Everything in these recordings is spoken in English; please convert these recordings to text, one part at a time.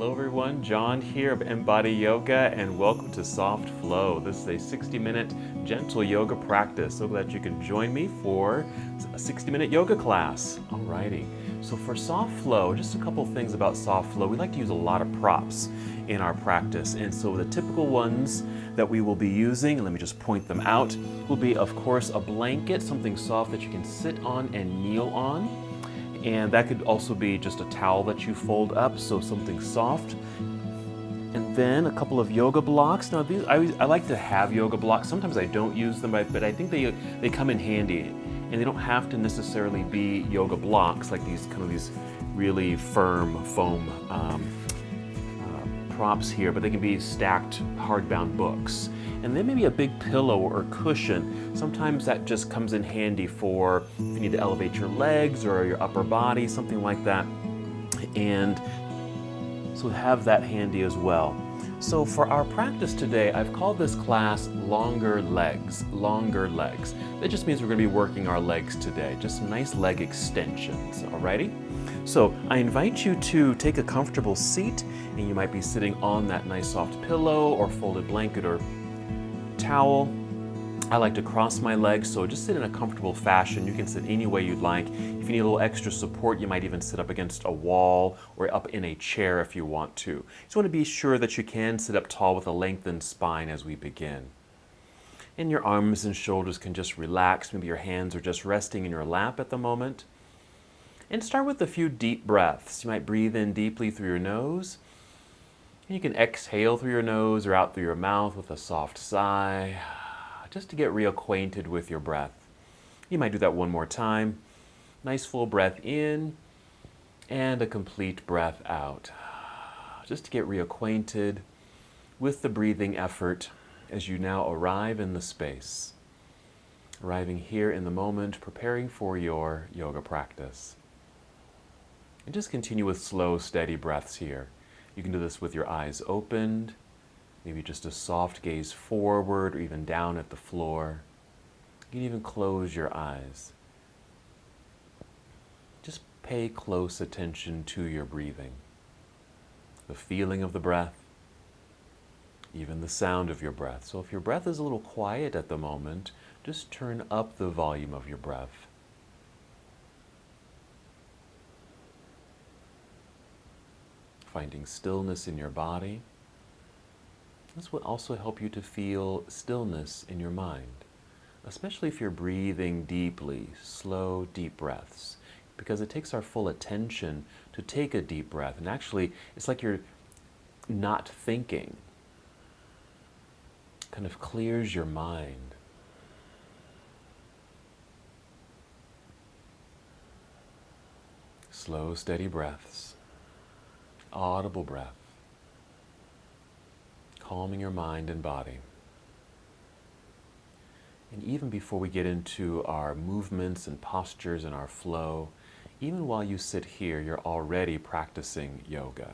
Hello everyone, John here of MBODY Yoga, and welcome to Soft Flow. This is a 60-minute gentle yoga practice. So glad you can join me for a 60-minute yoga class. Alrighty, so for Soft Flow, just a couple things about Soft Flow. We like to use a lot of props in our practice, and so the typical ones that we will be using, let me just point them out, will be of course a blanket, something soft that you can sit on and kneel on. And that could also be just a towel that you fold up, so something soft. And then a couple of yoga blocks. Now these, I like to have yoga blocks. Sometimes I don't use them, but I think they come in handy. And they don't have to necessarily be yoga blocks, like these really firm foam props here, but they can be stacked hardbound books. And then maybe a big pillow or cushion. Sometimes that just comes in handy for if you need to elevate your legs or your upper body, something like that. And so have that handy as well. So for our practice today, I've called this class Longer Legs, Longer Legs. That just means we're going to be working our legs today, just some nice leg extensions, alrighty? So I invite you to take a comfortable seat, and you might be sitting on that nice soft pillow or folded blanket or towel. I like to cross my legs, so just sit in a comfortable fashion. You can sit any way you'd like. If you need a little extra support, you might even sit up against a wall or up in a chair if you want to. You just want to be sure that you can sit up tall with a lengthened spine as we begin. And your arms and shoulders can just relax. Maybe your hands are just resting in your lap at the moment. And start with a few deep breaths. You might breathe in deeply through your nose. And you can exhale through your nose or out through your mouth with a soft sigh, just to get reacquainted with your breath. You might do that one more time. Nice full breath in and a complete breath out, just to get reacquainted with the breathing effort as you now arrive in the space, arriving here in the moment, preparing for your yoga practice. And just continue with slow, steady breaths here. You can do this with your eyes opened, maybe just a soft gaze forward or even down at the floor. You can even close your eyes. Just pay close attention to your breathing, the feeling of the breath, even the sound of your breath. So if your breath is a little quiet at the moment, just turn up the volume of your breath. Finding stillness in your body. This will also help you to feel stillness in your mind, especially if you're breathing deeply, slow, deep breaths, because it takes our full attention to take a deep breath. And actually, it's like you're not thinking. Kind of clears your mind. Slow, steady breaths. Audible breath, calming your mind and body. And even before we get into our movements and postures and our flow, even while you sit here, you're already practicing yoga.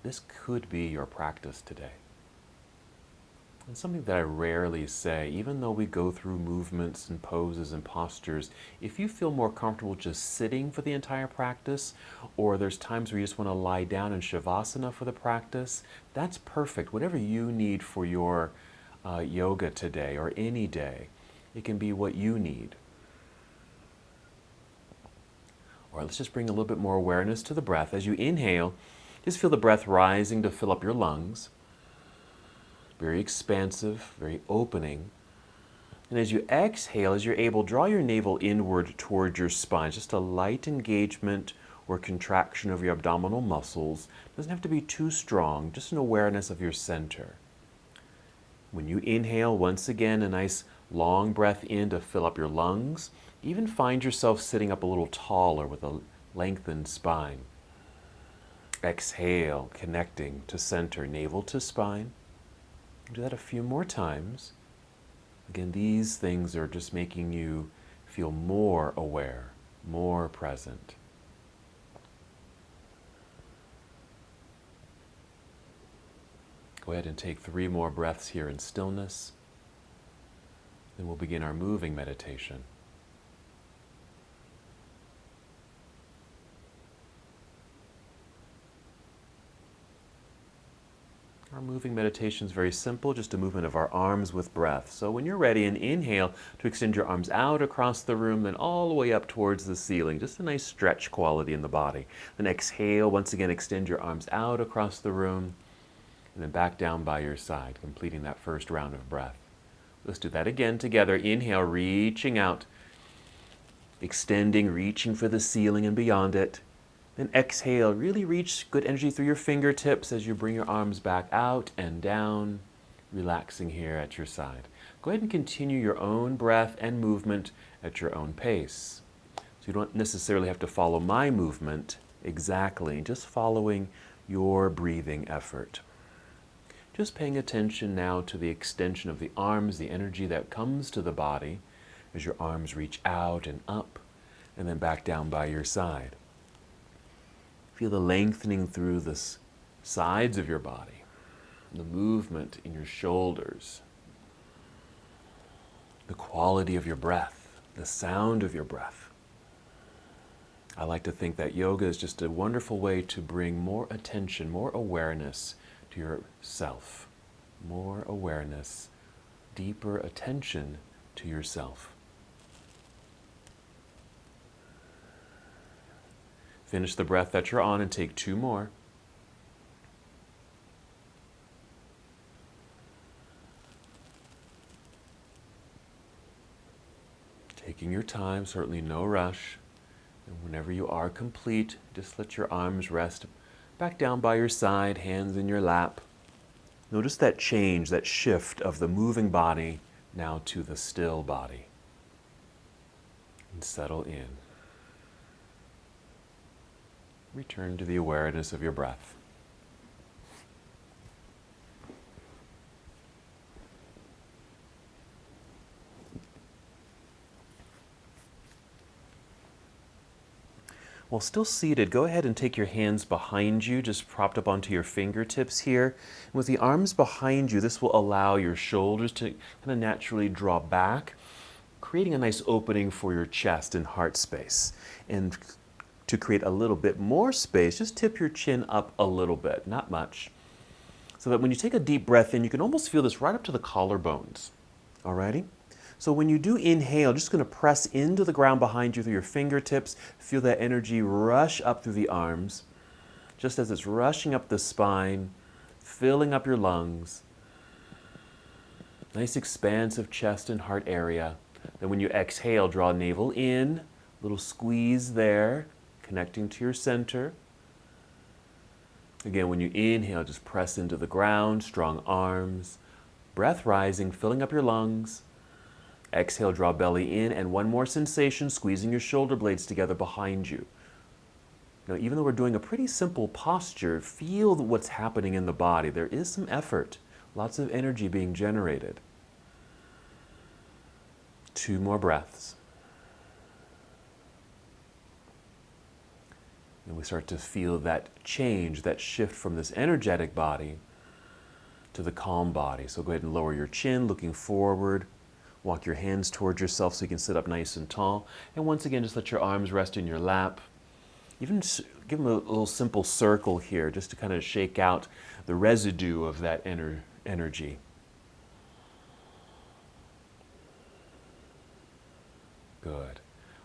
This could be your practice today. And something that I rarely say, even though we go through movements and poses and postures, if you feel more comfortable just sitting for the entire practice, or there's times where you just want to lie down in Shavasana for the practice, that's perfect. Whatever you need for your yoga today or any day, it can be what you need. Or let's just bring a little bit more awareness to the breath. As you inhale, just feel the breath rising to fill up your lungs. Very expansive, very opening. And as you exhale, as you're able, draw your navel inward towards your spine. Just a light engagement or contraction of your abdominal muscles. Doesn't have to be too strong, just an awareness of your center. When you inhale, once again, a nice long breath in to fill up your lungs. Even find yourself sitting up a little taller with a lengthened spine. Exhale, connecting to center, navel to spine. Do that a few more times. Again, these things are just making you feel more aware, more present. Go ahead and take 3 more breaths here in stillness. Then we'll begin our moving meditation. Our moving meditation is very simple, just a movement of our arms with breath. So when you're ready, and inhale to extend your arms out across the room, then all the way up towards the ceiling. Just a nice stretch quality in the body. Then exhale, once again, extend your arms out across the room, and then back down by your side, completing that first round of breath. Let's do that again together. Inhale, reaching out, extending, reaching for the ceiling and beyond it. Then exhale, really reach good energy through your fingertips as you bring your arms back out and down, relaxing here at your side. Go ahead and continue your own breath and movement at your own pace. So you don't necessarily have to follow my movement exactly, just following your breathing effort. Just paying attention now to the extension of the arms, the energy that comes to the body as your arms reach out and up and then back down by your side. Feel the lengthening through the sides of your body, the movement in your shoulders, the quality of your breath, the sound of your breath. I like to think that yoga is just a wonderful way to bring more attention, more awareness to yourself, more awareness, deeper attention to yourself. Finish the breath that you're on and take 2 more. Taking your time, certainly no rush. And whenever you are complete, just let your arms rest back down by your side, hands in your lap. Notice that change, that shift of the moving body now to the still body. And settle in. Return to the awareness of your breath. While still seated, go ahead and take your hands behind you, just propped up onto your fingertips here. And with the arms behind you, this will allow your shoulders to kind of naturally draw back, creating a nice opening for your chest and heart space. And to create a little bit more space, just tip your chin up a little bit, not much. So that when you take a deep breath in, you can almost feel this right up to the collarbones. Alrighty? So when you do inhale, just going to press into the ground behind you through your fingertips. Feel that energy rush up through the arms, just as it's rushing up the spine, filling up your lungs. Nice expansive chest and heart area. Then when you exhale, draw navel in, little squeeze there, connecting to your center. Again, when you inhale, just press into the ground, strong arms, breath rising, filling up your lungs. Exhale, draw belly in, and one more sensation, squeezing your shoulder blades together behind you. Now, even though we're doing a pretty simple posture, feel what's happening in the body. There is some effort, lots of energy being generated. 2 more breaths. And we start to feel that change, that shift from this energetic body to the calm body. So go ahead and lower your chin, looking forward. Walk your hands towards yourself so you can sit up nice and tall. And once again, just let your arms rest in your lap. Even give them a little simple circle here, just to kind of shake out the residue of that energy. Good.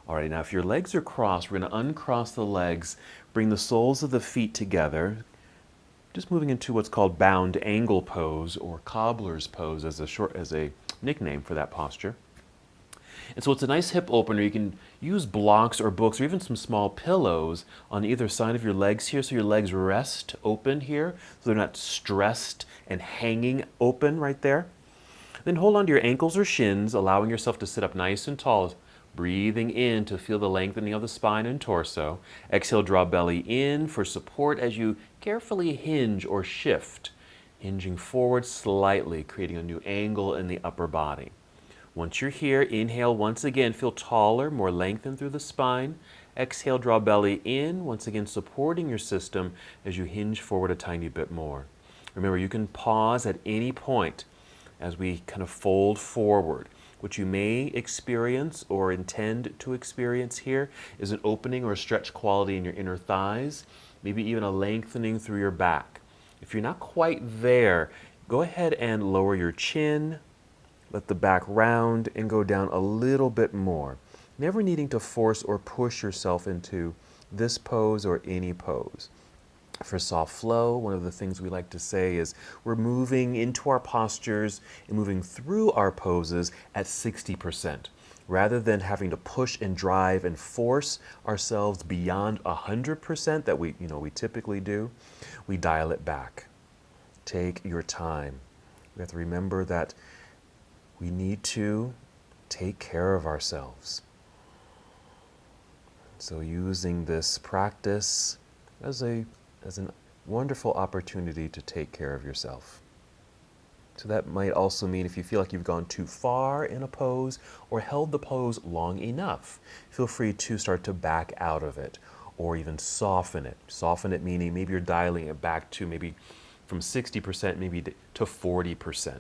All right, now if your legs are crossed, we're going to uncross the legs, bring the soles of the feet together, just moving into what's called bound angle pose or cobbler's pose as a nickname for that posture. And so it's a nice hip opener. You can use blocks or books or even some small pillows on either side of your legs here so your legs rest open here so they're not stressed and hanging open right there. Then hold on to your ankles or shins, allowing yourself to sit up nice and tall. Breathing in to feel the lengthening of the spine and torso. Exhale, draw belly in for support as you carefully hinge or shift. Hinging forward slightly, creating a new angle in the upper body. Once you're here, inhale once again, feel taller, more lengthened through the spine. Exhale, draw belly in, once again supporting your system as you hinge forward a tiny bit more. Remember, you can pause at any point as we kind of fold forward. What you may experience or intend to experience here is an opening or a stretch quality in your inner thighs, maybe even a lengthening through your back. If you're not quite there, go ahead and lower your chin, let the back round, and go down a little bit more. Never needing to force or push yourself into this pose or any pose. For soft flow, one of the things we like to say is we're moving into our postures and moving through our poses at 60%. Rather than having to push and drive and force ourselves beyond 100% that we typically do, we dial it back. Take your time. We have to remember that we need to take care of ourselves. So using this practice as a wonderful opportunity to take care of yourself. So that might also mean if you feel like you've gone too far in a pose or held the pose long enough, feel free to start to back out of it or even soften it. Soften it meaning maybe you're dialing it back to maybe from 60% maybe to 40%.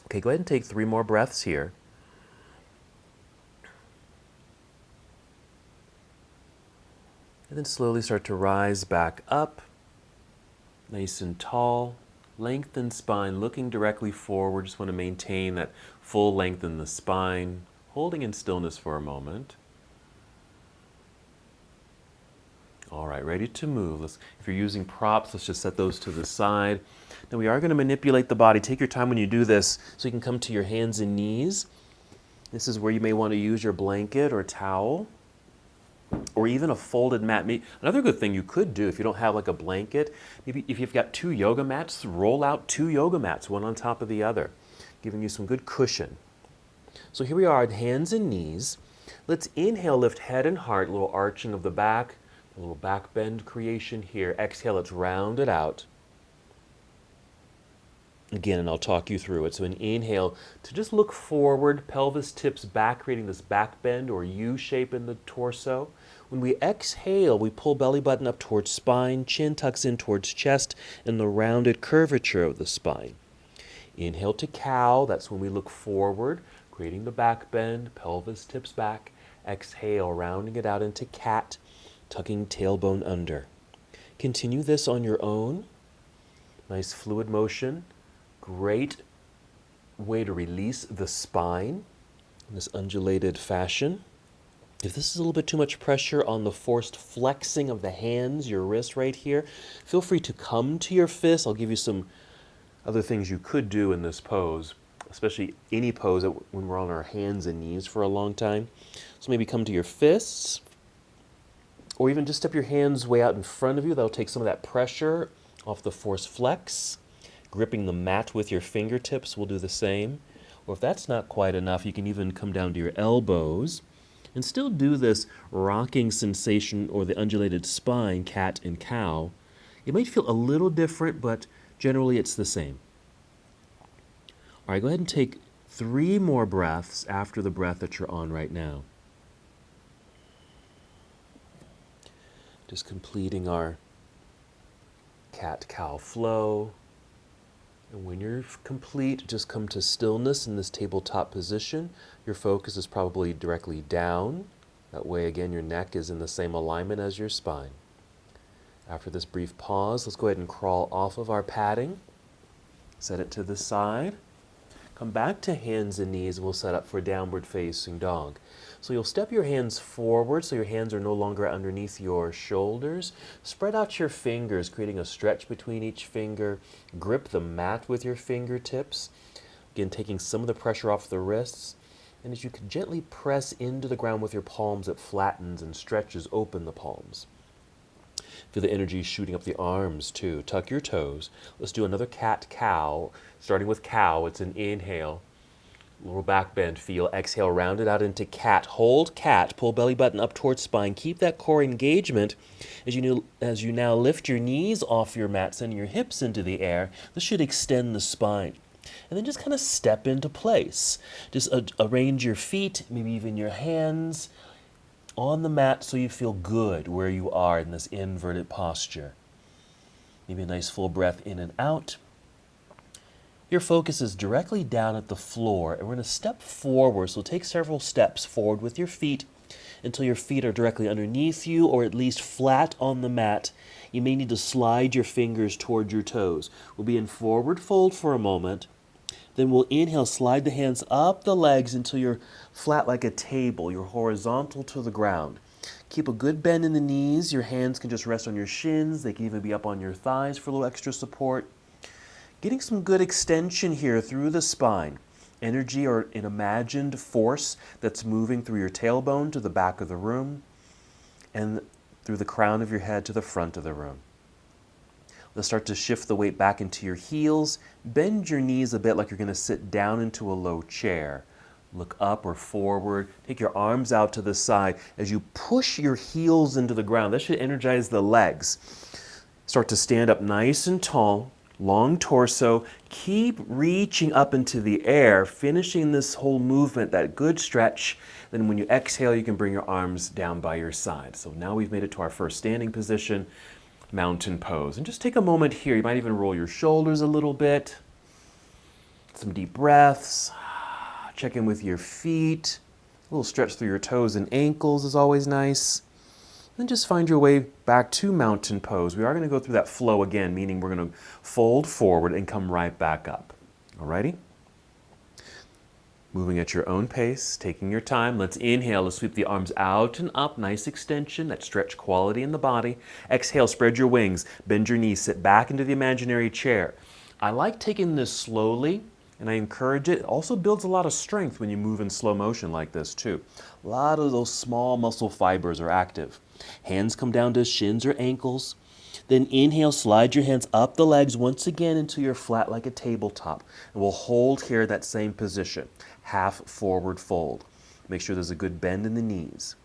Okay, go ahead and take 3 more breaths here. And then slowly start to rise back up, nice and tall. Lengthen spine, looking directly forward. Just want to maintain that full length in the spine, holding in stillness for a moment. All right, ready to move. If you're using props, let's just set those to the side. Now we are going to manipulate the body. Take your time when you do this so you can come to your hands and knees. This is where you may want to use your blanket or towel, or even a folded mat. Another good thing you could do if you don't have like a blanket, maybe if you've got 2 yoga mats, roll out 2 yoga mats, one on top of the other, giving you some good cushion. So here we are at hands and knees. Let's inhale, lift head and heart, a little arching of the back, a little back bend creation here. Exhale, let's round it out. Again, and I'll talk you through it. So an inhale to just look forward, pelvis tips back, creating this back bend or U shape in the torso. When we exhale, we pull belly button up towards spine, chin tucks in towards chest, and the rounded curvature of the spine. Inhale to cow, that's when we look forward, creating the back bend, pelvis tips back. Exhale, rounding it out into cat, tucking tailbone under. Continue this on your own. Nice fluid motion. Great way to release the spine in this undulated fashion. If this is a little bit too much pressure on the forced flexing of the hands, your wrist right here, feel free to come to your fists. I'll give you some other things you could do in this pose, especially any pose when we're on our hands and knees for a long time. So maybe come to your fists, or even just step your hands way out in front of you. That'll take some of that pressure off the forced flex. Gripping the mat with your fingertips will do the same. Or if that's not quite enough, you can even come down to your elbows and still do this rocking sensation or the undulated spine, cat and cow. It might feel a little different, but generally it's the same. All right, go ahead and take 3 more breaths after the breath that you're on right now. Just completing our cat-cow flow. And when you're complete, just come to stillness in this tabletop position. Your focus is probably directly down. That way, again, your neck is in the same alignment as your spine. After this brief pause, let's go ahead and crawl off of our padding. Set it to the side. Come back to hands and knees. We'll set up for downward facing dog. So you'll step your hands forward so your hands are no longer underneath your shoulders. Spread out your fingers, creating a stretch between each finger. Grip the mat with your fingertips. Again, taking some of the pressure off the wrists. And as you can gently press into the ground with your palms, it flattens and stretches open the palms. Feel the energy shooting up the arms too. Tuck your toes. Let's do another cat-cow. Starting with cow, it's an inhale. Little back bend feel. Exhale, round it out into cat. Hold cat. Pull belly button up towards spine. Keep that core engagement as you now lift your knees off your mat, sending your hips into the air. This should extend the spine. And then just kind of step into place. Just arrange your feet, maybe even your hands on the mat so you feel good where you are in this inverted posture. Maybe a nice full breath in and out. Your focus is directly down at the floor, and we're going to step forward. So take several steps forward with your feet until your feet are directly underneath you or at least flat on the mat. You may need to slide your fingers toward your toes. We'll be in forward fold for a moment. Then we'll inhale, slide the hands up the legs until you're flat like a table. You're horizontal to the ground. Keep a good bend in the knees. Your hands can just rest on your shins. They can even be up on your thighs for a little extra support. Getting some good extension here through the spine. Energy or an imagined force that's moving through your tailbone to the back of the room and through the crown of your head to the front of the room. Let's start to shift the weight back into your heels. Bend your knees a bit like you're going to sit down into a low chair. Look up or forward. Take your arms out to the side. As you push your heels into the ground, that should energize the legs. Start to stand up nice and tall, long torso. Keep reaching up into the air, finishing this whole movement, that good stretch. Then when you exhale, you can bring your arms down by your side. So now we've made it to our first standing position. Mountain pose. And just take a moment here. You might even roll your shoulders a little bit. Some deep breaths. Check in with your feet. A little stretch through your toes and ankles is always nice. Then just find your way back to mountain pose. We are going to go through that flow again, meaning we're going to fold forward and come right back up. Alrighty? Moving at your own pace, taking your time. Let's inhale to sweep the arms out and up. Nice extension, that stretch quality in the body. Exhale, spread your wings, bend your knees, sit back into the imaginary chair. I like taking this slowly, and I encourage it. It also builds a lot of strength when you move in slow motion like this too. A lot of those small muscle fibers are active. Hands come down to shins or ankles. Then inhale, slide your hands up the legs once again until you're flat like a tabletop. And we'll hold here that same position. Half forward fold. Make sure there's a good bend in the knees.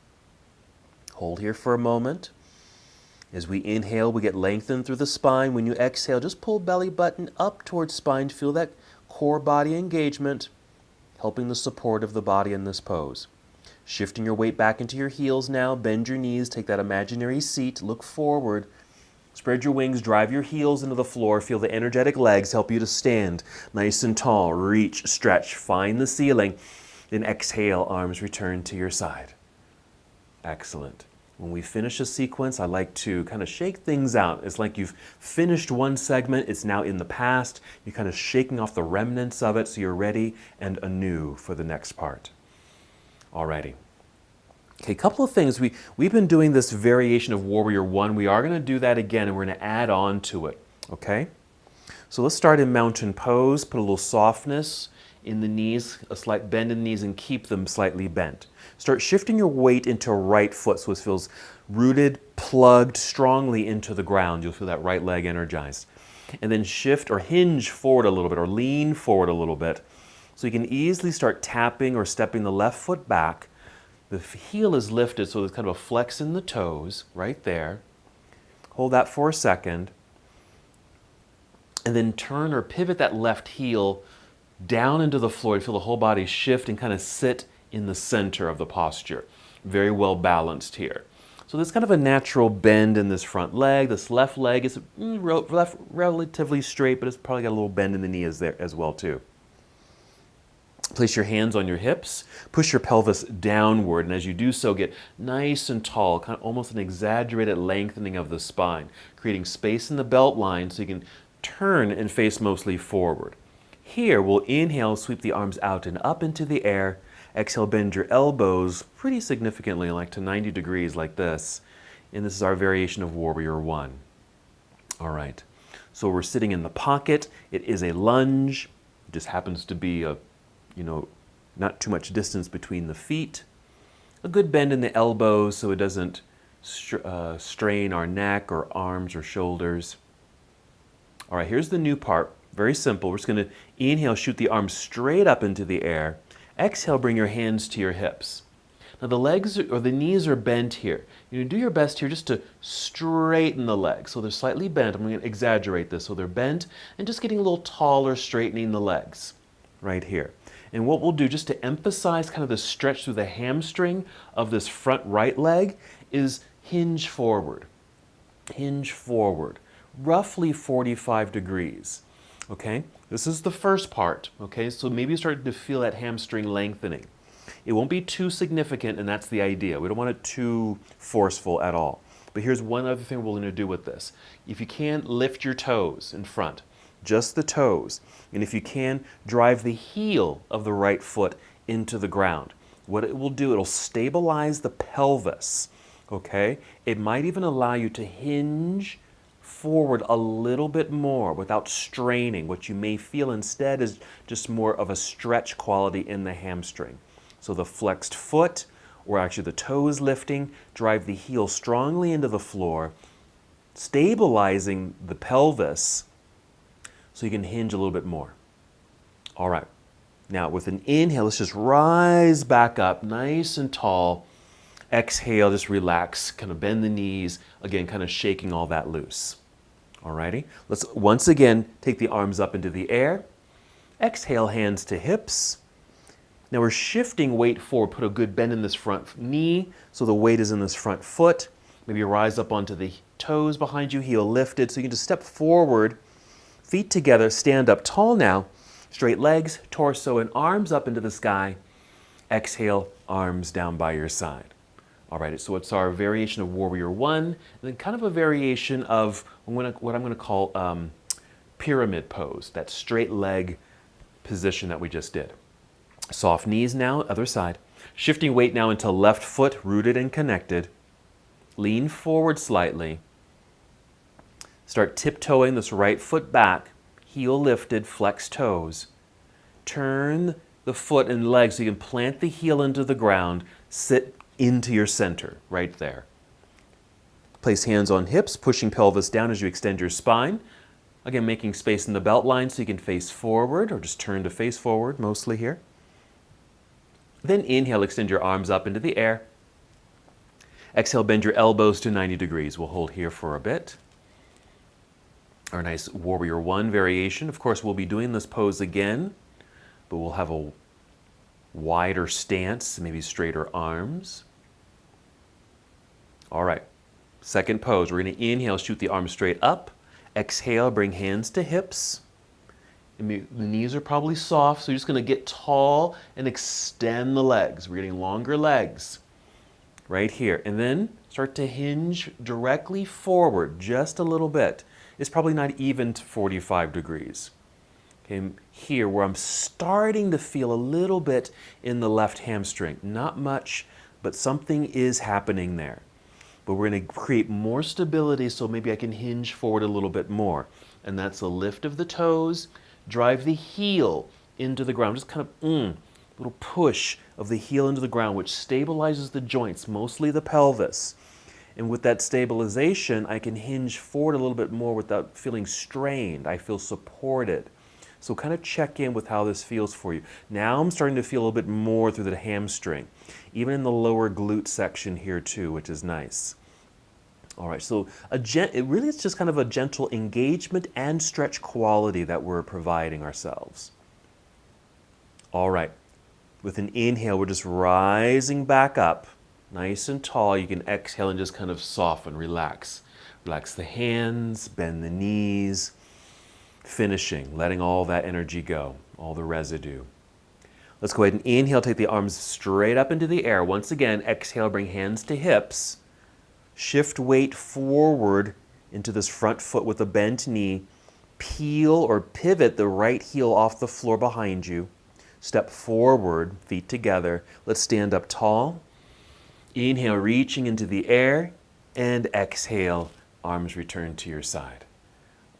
Hold here for a moment. As we inhale, we get lengthened through the spine. When you exhale, just pull belly button up towards spine. Feel that core body engagement, helping the support of the body in this pose. Shifting your weight back into your heels now. Bend your knees, take that imaginary seat, look forward. Spread your wings, drive your heels into the floor. Feel the energetic legs help you to stand nice and tall. Reach, stretch, find the ceiling. Then exhale, arms return to your side. Excellent. When we finish a sequence, I like to kind of shake things out. It's like you've finished one segment, it's now in the past. You're kind of shaking off the remnants of it so you're ready and anew for the next part. Alrighty. Okay, a couple of things. We've been doing this variation of Warrior One. We are going to do that again, and we're going to add on to it, okay? So let's start in mountain pose. Put a little softness in the knees, a slight bend in the knees, and keep them slightly bent. Start shifting your weight into right foot so it feels rooted, plugged strongly into the ground. You'll feel that right leg energized. And then shift or hinge forward a little bit or lean forward a little bit. So you can easily start tapping or stepping the left foot back. The heel is lifted, so there's kind of a flex in the toes right there. Hold that for a second. And then turn or pivot that left heel down into the floor. You feel the whole body shift and kind of sit in the center of the posture. Very well balanced here. So there's kind of a natural bend in this front leg. This left leg is relatively straight, but it's probably got a little bend in the knee as well too. Place your hands on your hips, push your pelvis downward, and as you do so, get nice and tall, kind of almost an exaggerated lengthening of the spine, creating space in the belt line so you can turn and face mostly forward. Here, we'll inhale, sweep the arms out and up into the air. Exhale, bend your elbows pretty significantly, like to 90 degrees like this. And this is our variation of Warrior One. All right, so we're sitting in the pocket. It is a lunge. It just happens to be not too much distance between the feet. A good bend in the elbows so it doesn't strain our neck or arms or shoulders. All right, here's the new part. Very simple. We're just going to inhale, shoot the arms straight up into the air. Exhale, bring your hands to your hips. Now the legs or the knees are bent here. You do your best here just to straighten the legs. So they're slightly bent. I'm going to exaggerate this. So they're bent and just getting a little taller, straightening the legs right here. And what we'll do, just to emphasize kind of the stretch through the hamstring of this front right leg, is hinge forward. Hinge forward, roughly 45 degrees. Okay, this is the first part. Okay, so maybe you start to feel that hamstring lengthening. It won't be too significant, and that's the idea. We don't want it too forceful at all. But here's one other thing we're going to do with this. If you can, lift your toes in front, just the toes. And if you can, drive the heel of the right foot into the ground. What it will do, it'll stabilize the pelvis, okay? It might even allow you to hinge forward a little bit more without straining. What you may feel instead is just more of a stretch quality in the hamstring. So the flexed foot, or actually the toes lifting, drive the heel strongly into the floor, stabilizing the pelvis so you can hinge a little bit more. All right. Now with an inhale, let's just rise back up nice and tall. Exhale, just relax, kind of bend the knees, again, kind of shaking all that loose. Alrighty, let's once again take the arms up into the air. Exhale, hands to hips. Now we're shifting weight forward. Put a good bend in this front knee so the weight is in this front foot. Maybe rise up onto the toes behind you, heel lifted. So you can just step forward, feet together, stand up tall now. Straight legs, torso, and arms up into the sky. Exhale, arms down by your side. All right, so it's our variation of Warrior One, and then kind of a variation of what I'm going to call pyramid pose, that straight leg position that we just did. Soft knees now, other side. Shifting weight now into left foot, rooted and connected. Lean forward slightly. Start tiptoeing this right foot back, heel lifted, flex toes. Turn the foot and leg so you can plant the heel into the ground, sit into your center, right there. Place hands on hips, pushing pelvis down as you extend your spine. Again, making space in the belt line so you can face forward, or just turn to face forward, mostly here. Then inhale, extend your arms up into the air. Exhale, bend your elbows to 90 degrees. We'll hold here for a bit. Our nice Warrior One variation. Of course, we'll be doing this pose again, but we'll have a wider stance, maybe straighter arms. All right, second pose. We're going to inhale, shoot the arms straight up. Exhale, bring hands to hips. The knees are probably soft, so you're just going to get tall and extend the legs. We're getting longer legs right here. And then start to hinge directly forward just a little bit. It's probably not even to 45 degrees. Okay, here where I'm starting to feel a little bit in the left hamstring. Not much, but something is happening there. But we're going to create more stability so maybe I can hinge forward a little bit more. And that's a lift of the toes. Drive the heel into the ground. Just kind of little push of the heel into the ground, which stabilizes the joints, mostly the pelvis. And with that stabilization, I can hinge forward a little bit more without feeling strained. I feel supported. So kind of check in with how this feels for you. Now I'm starting to feel a little bit more through the hamstring, even in the lower glute section here too, which is nice. All right, so it really is just kind of a gentle engagement and stretch quality that we're providing ourselves. All right, with an inhale, we're just rising back up, nice and tall. You can exhale and just kind of soften, relax. Relax the hands, bend the knees, finishing, letting all that energy go, all the residue. Let's go ahead and inhale, take the arms straight up into the air. Once again, exhale, bring hands to hips. Shift weight forward into this front foot with a bent knee. Peel or pivot the right heel off the floor behind you. Step forward, feet together. Let's stand up tall. Inhale, reaching into the air. And exhale, arms return to your side.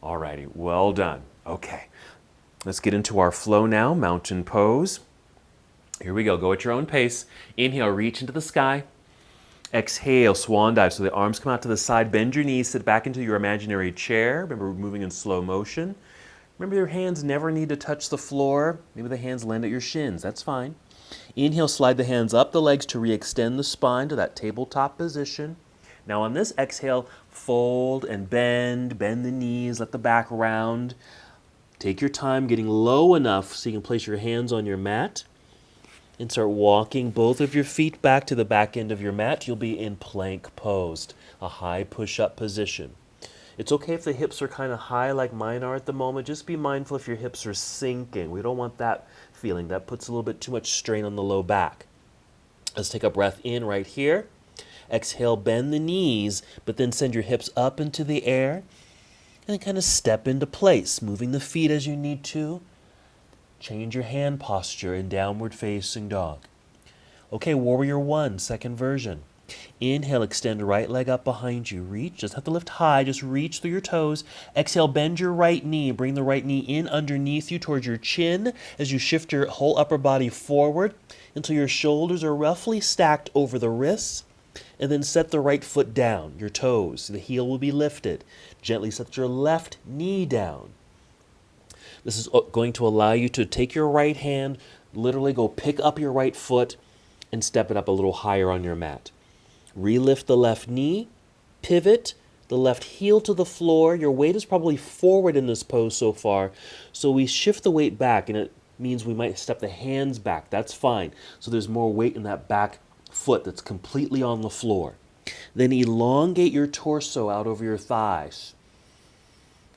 Alrighty, well done. Okay, let's get into our flow now, mountain pose. Here we go, go at your own pace. Inhale, reach into the sky. Exhale, swan dive. So the arms come out to the side. Bend your knees, sit back into your imaginary chair. Remember, we're moving in slow motion. Remember, your hands never need to touch the floor. Maybe the hands land at your shins. That's fine. Inhale, slide the hands up the legs to re-extend the spine to that tabletop position. Now on this exhale, fold and bend the knees, let the back round. Take your time getting low enough so you can place your hands on your mat. And start walking both of your feet back to the back end of your mat. You'll be in plank pose, a high push-up position. It's okay if the hips are kind of high like mine are at the moment. Just be mindful if your hips are sinking. We don't want that feeling. That puts a little bit too much strain on the low back. Let's take a breath in right here. Exhale, bend the knees, but then send your hips up into the air. And then kind of step into place, moving the feet as you need to. Change your hand posture in downward facing dog. Okay, warrior one, second version. Inhale, extend the right leg up behind you. Reach, just have to lift high, just reach through your toes. Exhale, bend your right knee. Bring the right knee in underneath you towards your chin as you shift your whole upper body forward until your shoulders are roughly stacked over the wrists. And then set the right foot down, your toes. The heel will be lifted. Gently set your left knee down. This is going to allow you to take your right hand, literally go pick up your right foot and step it up a little higher on your mat. Relift the left knee, pivot, the left heel to the floor. Your weight is probably forward in this pose so far, so we shift the weight back, and it means we might step the hands back. That's fine. So there's more weight in that back foot that's completely on the floor. Then elongate your torso out over your thighs.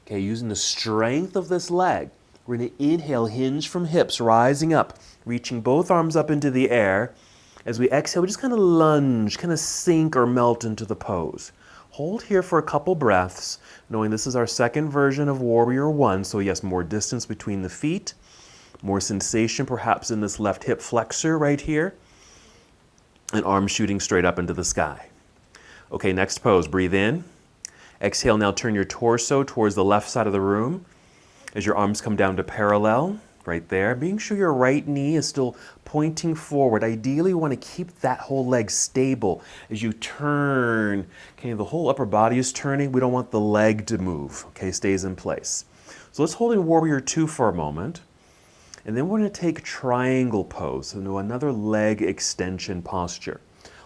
Okay, using the strength of this leg, we're going to inhale, hinge from hips, rising up, reaching both arms up into the air. As we exhale, we just kind of lunge, kind of sink or melt into the pose. Hold here for a couple breaths, knowing this is our second version of warrior one. So yes, more distance between the feet, more sensation perhaps in this left hip flexor right here, and arms shooting straight up into the sky. Okay, next pose, breathe in. Exhale, now turn your torso towards the left side of the room as your arms come down to parallel. Right there, being sure your right knee is still pointing forward. Ideally, you want to keep that whole leg stable as you turn. Okay, the whole upper body is turning. We don't want the leg to move. Okay, stays in place. So let's hold in warrior two for a moment. And then we're going to take triangle pose, so another leg extension posture.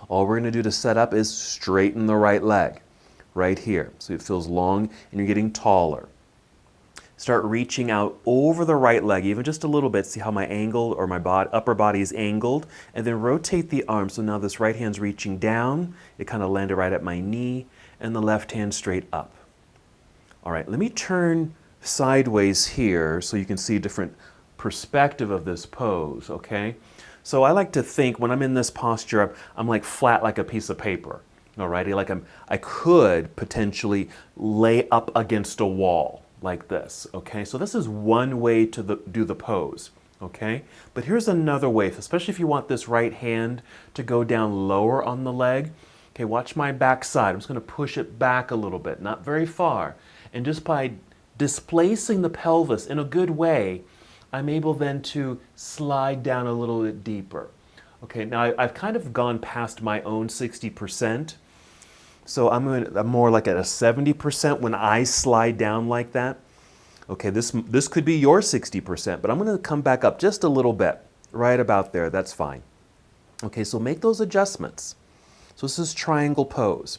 All we're going to do to set up is straighten the right leg right here. So it feels long and you're getting taller. Start reaching out over the right leg, even just a little bit. See how my angle or my upper body is angled. And then rotate the arm. So now this right hand's reaching down. It kind of landed right at my knee. And the left hand straight up. All right, let me turn sideways here so you can see a different perspective of this pose, okay? So I like to think when I'm in this posture, I'm like flat like a piece of paper. Alrighty, like I could potentially lay up against a wall like this, okay? So this is one way to do the pose, okay? But here's another way, especially if you want this right hand to go down lower on the leg. Okay, watch my back side. I'm just gonna push it back a little bit, not very far. And just by displacing the pelvis in a good way, I'm able then to slide down a little bit deeper. Okay, now I've kind of gone past my own 60%. So I'm more like at a 70% when I slide down like that. Okay, this could be your 60%, but I'm going to come back up just a little bit, right about there. That's fine. Okay, so make those adjustments. So this is triangle pose.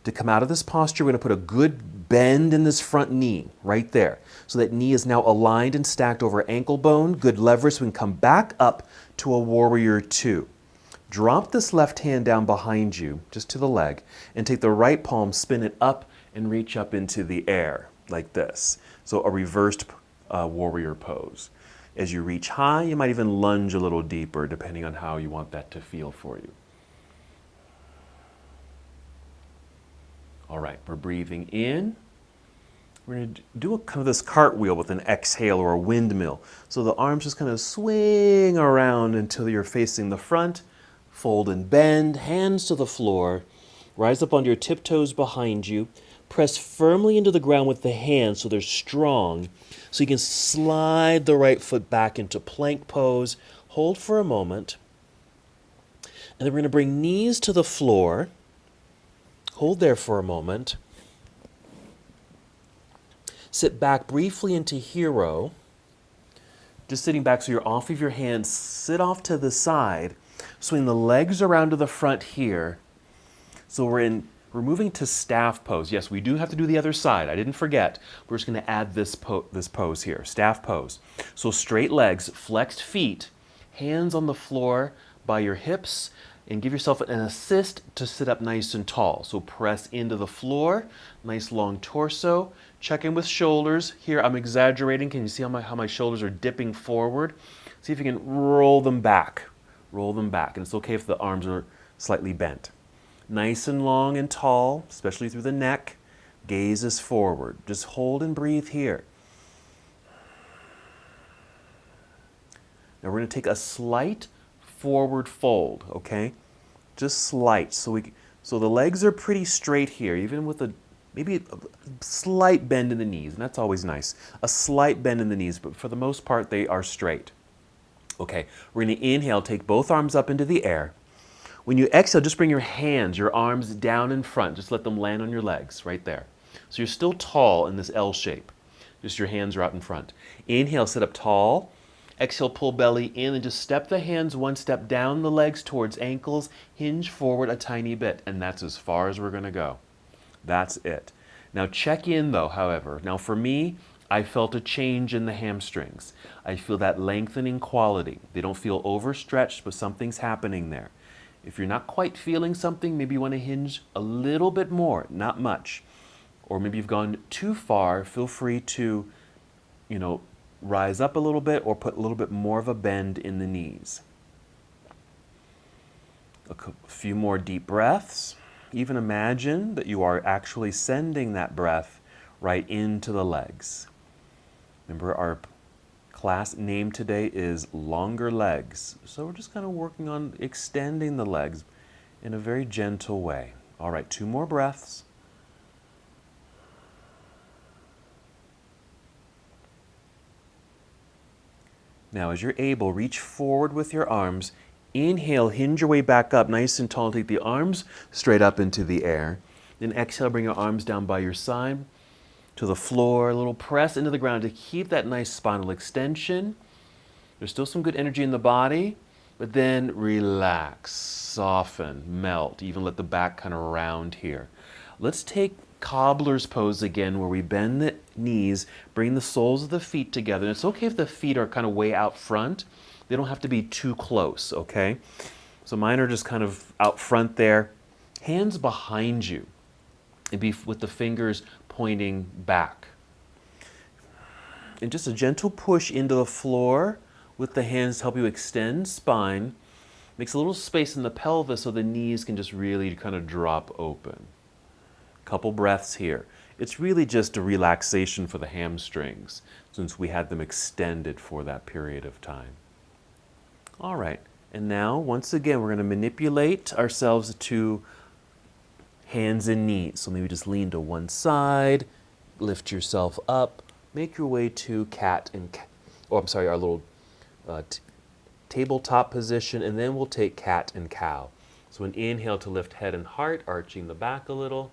To come out of this posture, we're going to put a good bend in this front knee right there. So that knee is now aligned and stacked over ankle bone. Good leverage, so we can come back up to a warrior two. Drop this left hand down behind you, just to the leg, and take the right palm, spin it up, and reach up into the air, like this. So a reversed warrior pose. As you reach high, you might even lunge a little deeper, depending on how you want that to feel for you. All right, we're breathing in. We're going to do kind of this cartwheel with an exhale or a windmill. So the arms just kind of swing around until you're facing the front. Fold and bend, hands to the floor. Rise up onto your tiptoes behind you. Press firmly into the ground with the hands so they're strong. So you can slide the right foot back into plank pose. Hold for a moment. And then we're going to bring knees to the floor. Hold there for a moment. Sit back briefly into hero. Just sitting back so you're off of your hands. Sit off to the side. Swing the legs around to the front here. So we're moving to staff pose. Yes, we do have to do the other side. I didn't forget. We're just going to add this pose here, staff pose. So straight legs, flexed feet, hands on the floor by your hips, and give yourself an assist to sit up nice and tall. So press into the floor, nice long torso. Check in with shoulders. Here I'm exaggerating. Can you see how my shoulders are dipping forward? See if you can roll them back. roll them back. And it's okay if the arms are slightly bent. Nice and long and tall, especially through the neck. Gaze is forward. Just hold and breathe here. Now we're going to take a slight forward fold, okay? Just slight. So the legs are pretty straight here, even with maybe a slight bend in the knees, and that's always nice. A slight bend in the knees, but for the most part, they are straight. Okay, we're going to inhale, take both arms up into the air. When you exhale, just bring your hands, your arms down in front. Just let them land on your legs right there. So you're still tall in this L shape. Just your hands are out in front. Inhale, sit up tall. Exhale, pull belly in and just step the hands one step down the legs towards ankles. Hinge forward a tiny bit, and that's as far as we're going to go. That's it. Now check in though, however. Now for me, I felt a change in the hamstrings. I feel that lengthening quality. They don't feel overstretched, but something's happening there. If you're not quite feeling something, maybe you want to hinge a little bit more, not much. Or maybe you've gone too far, feel free to, rise up a little bit or put a little bit more of a bend in the knees. A few more deep breaths. Even imagine that you are actually sending that breath right into the legs. Remember, our class name today is Longer Legs. So we're just kind of working on extending the legs in a very gentle way. All right, 2 more breaths. Now, as you're able, reach forward with your arms. Inhale, hinge your way back up nice and tall. Take the arms straight up into the air. Then exhale, bring your arms down by your side to the floor. A little press into the ground to keep that nice spinal extension. There's still some good energy in the body, but then relax, soften, melt. Even let the back kind of round here. Let's take cobbler's pose again, where we bend the knees, bring the soles of the feet together. And it's okay if the feet are kind of way out front. They don't have to be too close, okay? So mine are just kind of out front there. Hands behind you. And be with the fingers pointing back. And just a gentle push into the floor with the hands to help you extend spine. Makes a little space in the pelvis so the knees can just really kind of drop open. Couple breaths here. It's really just a relaxation for the hamstrings since we had them extended for that period of time. All right, and now once again we're going to manipulate ourselves to hands and knees. So maybe just lean to one side, lift yourself up, make your way to our little tabletop position, and then we'll take cat and cow. So an inhale to lift head and heart, arching the back a little.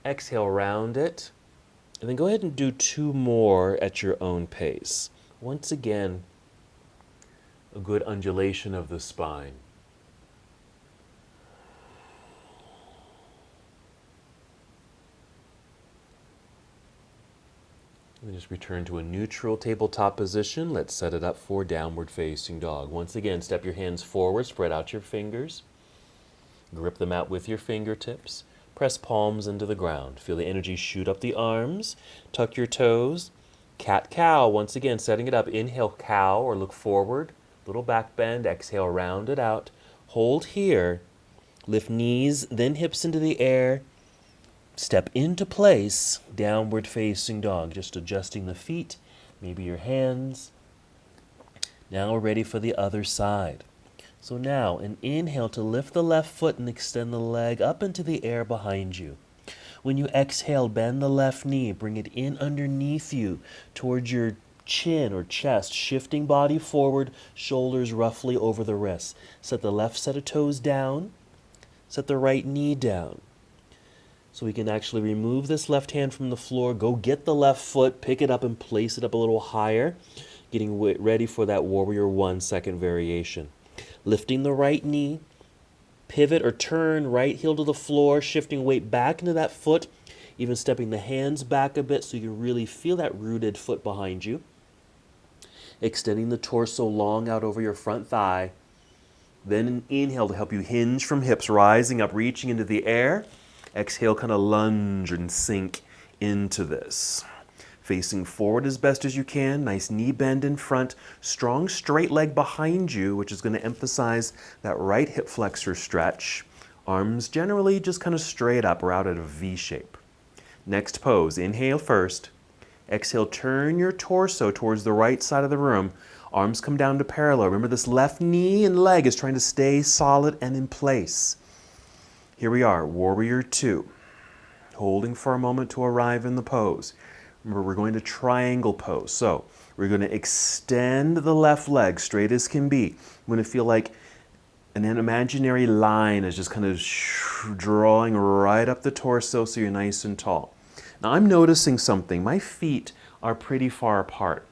Exhale, round it, and then go ahead and do 2 more at your own pace. Once again, a good undulation of the spine. And then just return to a neutral tabletop position. Let's set it up for downward facing dog. Once again, step your hands forward, spread out your fingers. Grip them out with your fingertips. Press palms into the ground. Feel the energy shoot up the arms. Tuck your toes. Cat-cow, once again, setting it up. Inhale, cow, or look forward. Little back bend. Exhale, round it out. Hold here. Lift knees, then hips into the air. Step into place. Downward facing dog. Just adjusting the feet, maybe your hands. Now we're ready for the other side. So now, an inhale to lift the left foot and extend the leg up into the air behind you. When you exhale, bend the left knee, bring it in underneath you towards your chin or chest, shifting body forward, shoulders roughly over the wrists. Set the left set of toes down, set the right knee down. So we can actually remove this left hand from the floor, go get the left foot, pick it up and place it up a little higher, getting ready for that Warrior 1 second variation. Lifting the right knee, pivot or turn right heel to the floor, shifting weight back into that foot, even stepping the hands back a bit so you can really feel that rooted foot behind you. Extending the torso long out over your front thigh. Then an inhale to help you hinge from hips, rising up, reaching into the air. Exhale, kind of lunge and sink into this. facing forward as best as you can, nice knee bend in front, strong straight leg behind you, which is going to emphasize that right hip flexor stretch. Arms generally just kind of straight up or out at a V shape. Next pose, inhale first. Exhale, turn your torso towards the right side of the room. Arms come down to parallel. Remember, this left knee and leg is trying to stay solid and in place. Here we are, Warrior Two. Holding for a moment to arrive in the pose. Remember, we're going to triangle pose. So we're going to extend the left leg straight as can be. I'm going to feel like an imaginary line is just kind of drawing right up the torso so you're nice and tall. Now I'm noticing something. My feet are pretty far apart.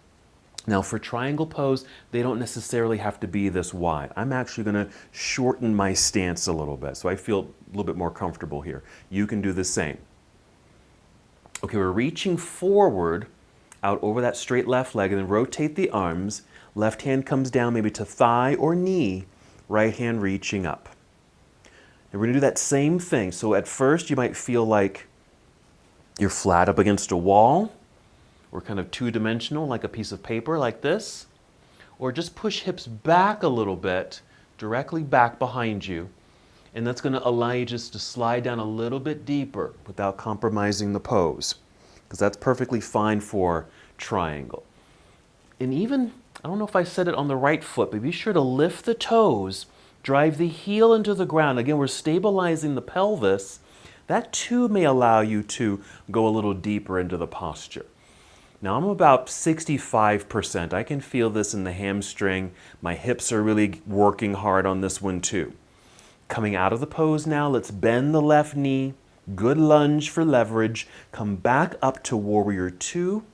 Now for triangle pose, they don't necessarily have to be this wide. I'm actually going to shorten my stance a little bit so I feel a little bit more comfortable here. You can do the same. Okay, we're reaching forward out over that straight left leg and then rotate the arms. Left hand comes down maybe to thigh or knee, right hand reaching up. And we're going to do that same thing. So at first you might feel like you're flat up against a wall, or kind of two-dimensional like a piece of paper like this, or just push hips back a little bit, directly back behind you, and that's going to allow you just to slide down a little bit deeper without compromising the pose, because that's perfectly fine for triangle. And even, I don't know if I said it on the right foot, but be sure to lift the toes, drive the heel into the ground. Again, we're stabilizing the pelvis. That too may allow you to go a little deeper into the posture. Now I'm about 65%. I can feel this in the hamstring. My hips are really working hard on this one too. Coming out of the pose now, let's bend the left knee. Good lunge for leverage. Come back up to Warrior Two.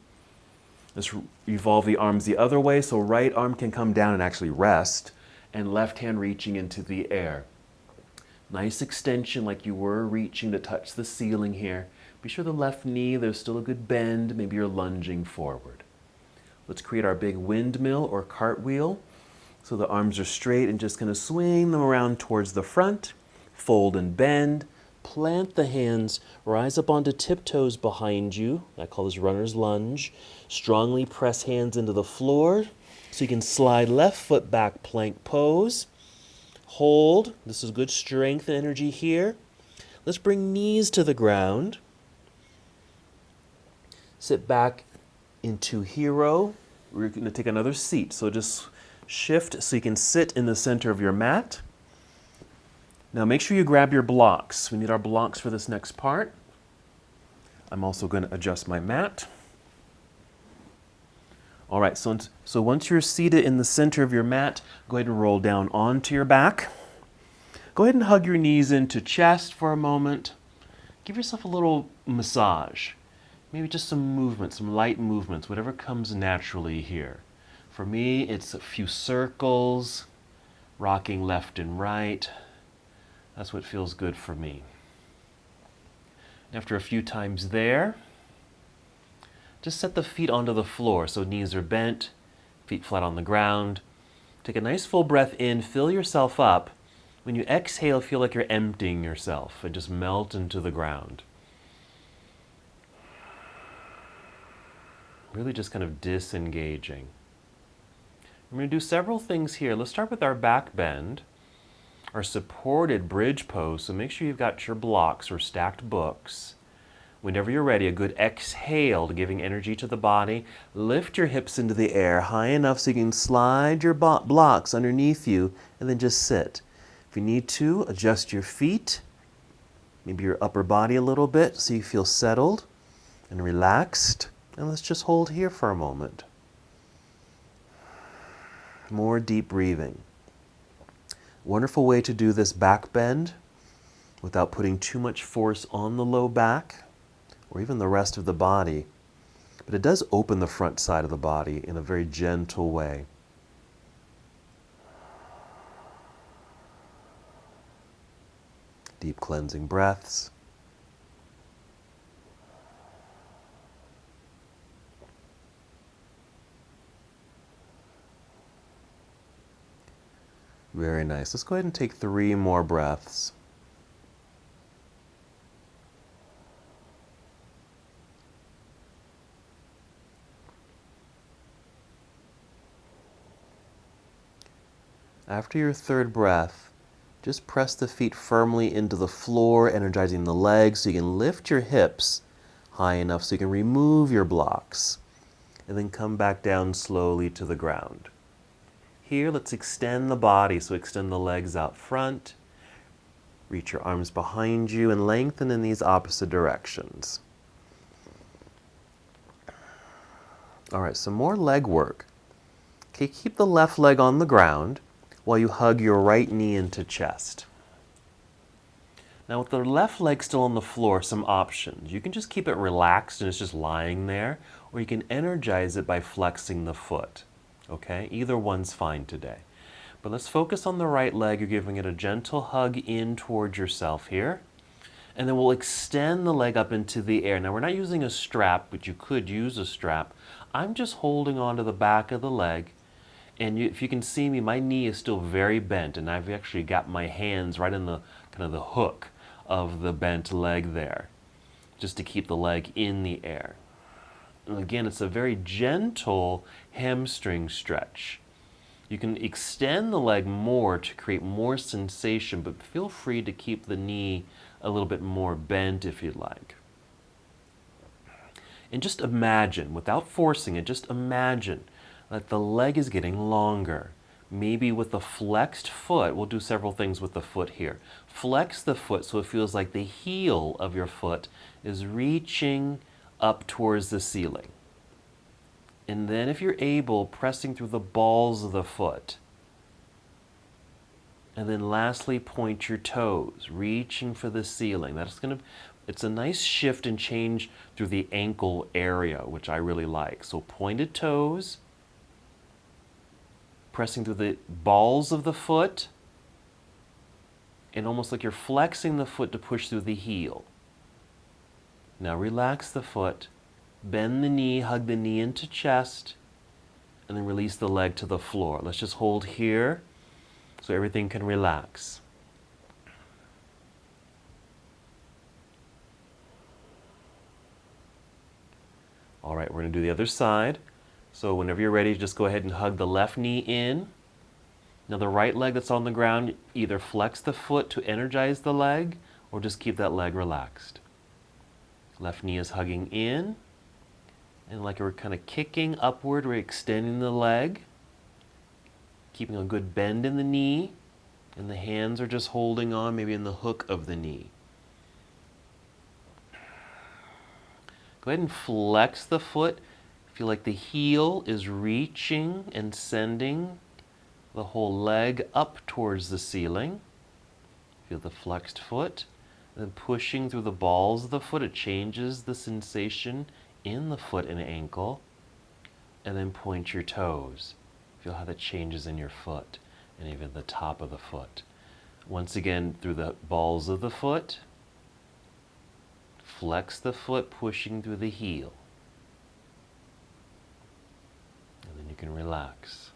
Let's revolve the arms the other way so right arm can come down and actually rest, and left hand reaching into the air. Nice extension like you were reaching to touch the ceiling here. Be sure the left knee, there's still a good bend. Maybe you're lunging forward. Let's create our big windmill or cartwheel. So the arms are straight and just going to swing them around towards the front. Fold and bend. Plant the hands. Rise up onto tiptoes behind you. I call this runner's lunge. Strongly press hands into the floor. So you can slide left foot back, plank pose. Hold. This is good strength and energy here. Let's bring knees to the ground. Sit back into hero. We're going to take another seat. So just shift so you can sit in the center of your mat. Now make sure you grab your blocks. We need our blocks for this next part. I'm also going to adjust my mat. All right, so once you're seated in the center of your mat, go ahead and roll down onto your back. Go ahead and hug your knees into chest for a moment. Give yourself a little massage. Maybe just some movement, some light movements, whatever comes naturally here. For me, it's a few circles, rocking left and right. That's what feels good for me. After a few times there, just set the feet onto the floor so knees are bent, feet flat on the ground. Take a nice full breath in, fill yourself up. When you exhale, feel like you're emptying yourself and just melt into the ground. Really just kind of disengaging. We're going to do several things here. Let's start with our back bend, our supported bridge pose. So make sure you've got your blocks or stacked books. Whenever you're ready, a good exhale to giving energy to the body. Lift your hips into the air high enough so you can slide your blocks underneath you and then just sit. If you need to, adjust your feet, maybe your upper body a little bit so you feel settled and relaxed. And let's just hold here for a moment. More deep breathing. Wonderful way to do this back bend without putting too much force on the low back or even the rest of the body. But it does open the front side of the body in a very gentle way. Deep cleansing breaths. Very nice. Let's go ahead and take 3 more breaths. After your third breath, just press the feet firmly into the floor, energizing the legs so you can lift your hips high enough so you can remove your blocks. And then come back down slowly to the ground. Here, let's extend the body. So extend the legs out front, reach your arms behind you, and lengthen in these opposite directions. All right, some more leg work. Okay, keep the left leg on the ground while you hug your right knee into chest. Now with the left leg still on the floor, some options. You can just keep it relaxed and it's just lying there, or you can energize it by flexing the foot. Okay, either one's fine today. But let's focus on the right leg. You're giving it a gentle hug in towards yourself here. And then we'll extend the leg up into the air. Now we're not using a strap, but you could use a strap. I'm just holding on to the back of the leg. And if you can see me, my knee is still very bent, and I've actually got my hands right in the kind of the hook of the bent leg there, just to keep the leg in the air. And again, it's a very gentle hamstring stretch. You can extend the leg more to create more sensation, but feel free to keep the knee a little bit more bent if you'd like. And just imagine, without forcing it, just imagine that the leg is getting longer. Maybe with the flexed foot, we'll do several things with the foot here. Flex the foot so it feels like the heel of your foot is reaching up towards the ceiling. And then if you're able, pressing through the balls of the foot. And then lastly, point your toes, reaching for the ceiling. It's a nice shift and change through the ankle area, which I really like. So pointed toes, pressing through the balls of the foot, and almost like you're flexing the foot to push through the heel. Now relax the foot, bend the knee, hug the knee into chest, and then release the leg to the floor. Let's just hold here so everything can relax. All right, we're going to do the other side. So whenever you're ready, just go ahead and hug the left knee in. Now the right leg that's on the ground, either flex the foot to energize the leg or just keep that leg relaxed. Left knee is hugging in. And like we're kind of kicking upward, we're extending the leg, keeping a good bend in the knee, and the hands are just holding on, maybe in the hook of the knee. Go ahead and flex the foot. Feel like the heel is reaching and sending the whole leg up towards the ceiling. Feel the flexed foot. And then pushing through the balls of the foot, it changes the sensation in the foot and ankle. And then point your toes. Feel how that changes in your foot and even the top of the foot. Once again, through the balls of the foot. Flex the foot, pushing through the heel. And then you can relax.